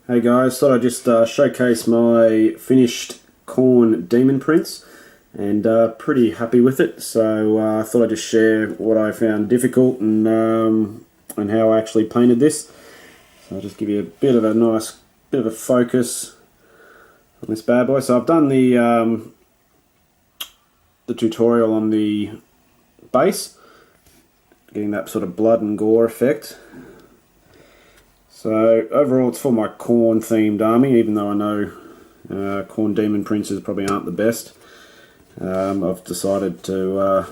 Hey guys, thought I'd just showcase my finished Khorne Daemon Prince, and pretty happy with it. So I thought I'd just share what I found difficult and how I actually painted this. So I'll just give you a bit of a focus on this bad boy. So I've done the tutorial on the base, getting that sort of blood and gore effect. So overall it's for my Khorne themed army, even though I know Khorne Daemon Princes probably aren't the best. I've decided to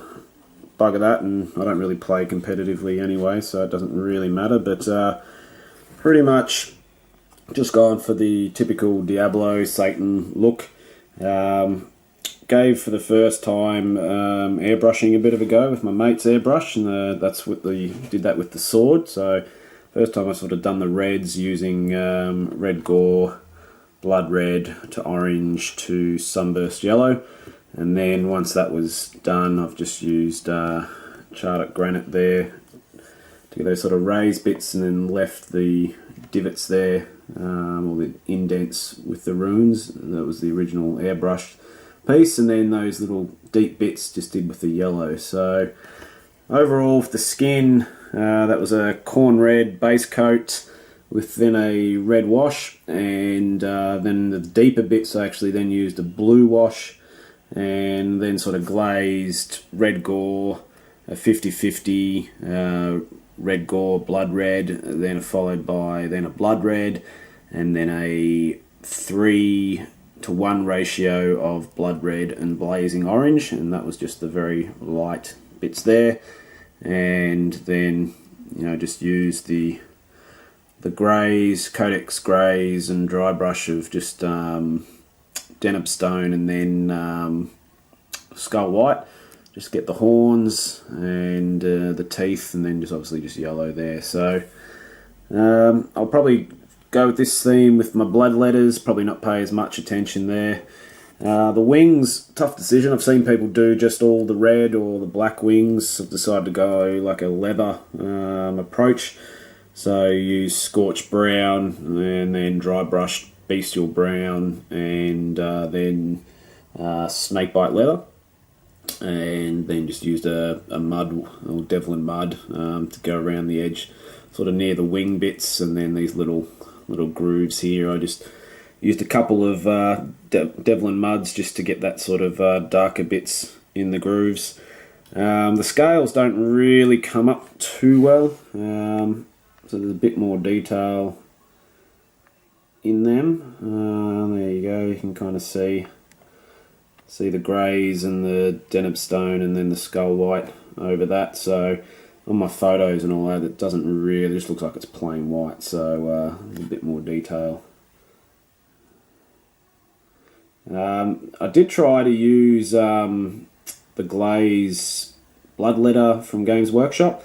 bugger that, and I don't really play competitively anyway, so it doesn't really matter, but pretty much just gone for the typical Diablo Satan look. Gave for the first time airbrushing a bit of a go with my mate's airbrush, and did that with the sword. So first time I sort of done the reds using red gore, blood red to orange to sunburst yellow, and then once that was done I've just used charred granite there to get those sort of raised bits, and then left the divots there, or the indents with the runes. That was the original airbrush piece, and then those little deep bits just did with the yellow. So overall for the skin, that was a Khorne red base coat with then a red wash, and then the deeper bits I actually then used a blue wash, and then sort of glazed red gore, a 50-50 red gore, blood red, then followed by a blood red, and then a 3:1 ratio of blood red and blazing orange, and that was just the very light bits there. And then just use the greys, Codex greys, and dry brush of just Deneb stone, and then skull white. Just get the horns and the teeth, and then just obviously just yellow there. So I'll probably go with this theme with my blood letters, probably not pay as much attention there. The wings, tough decision. I've seen people do just all the red or the black wings. I've decided to go like a leather approach. So use scorched brown, and then dry brushed bestial brown, and then snakebite leather. And then just used a mud, or Devlin mud, to go around the edge, sort of near the wing bits, and then these little grooves here. I just used a couple of Devlin muds just to get that sort of darker bits in the grooves. The scales don't really come up too well, so there's a bit more detail in them. There you go, you can kind of see the greys and the Deneb stone, and then the skull white over that. So on my photos and all that, it doesn't really, just looks like it's plain white, so there's a bit more detail. I did try to use the glaze bloodletter from Games Workshop.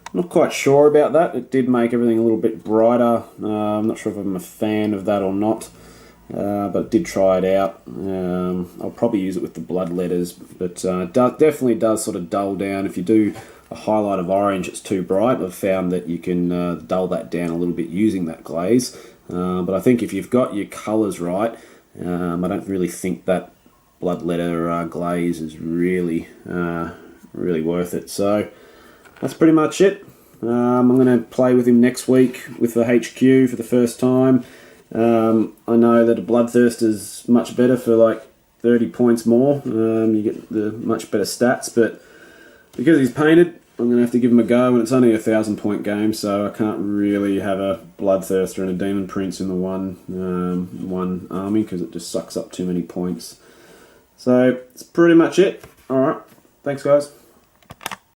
I'm not quite sure about that. It did make everything a little bit brighter. I'm not sure if I'm a fan of that or not, but did try it out. I'll probably use it with the blood letters, but definitely does sort of dull down. If you do a highlight of orange, it's too bright. I've found that you can dull that down a little bit using that glaze, but I think if you've got your colours right, I don't really think that bloodletter glaze is really worth it. So that's pretty much it. I'm going to play with him next week with the HQ for the first time. I know that a Bloodthirst is much better for like 30 points more. You get the much better stats, but because he's painted, I'm going to have to give him a go, and it's only a 1,000-point game, so I can't really have a Bloodthirster and a Daemon Prince in the one army, because it just sucks up too many points. So, that's pretty much it. Alright, thanks guys.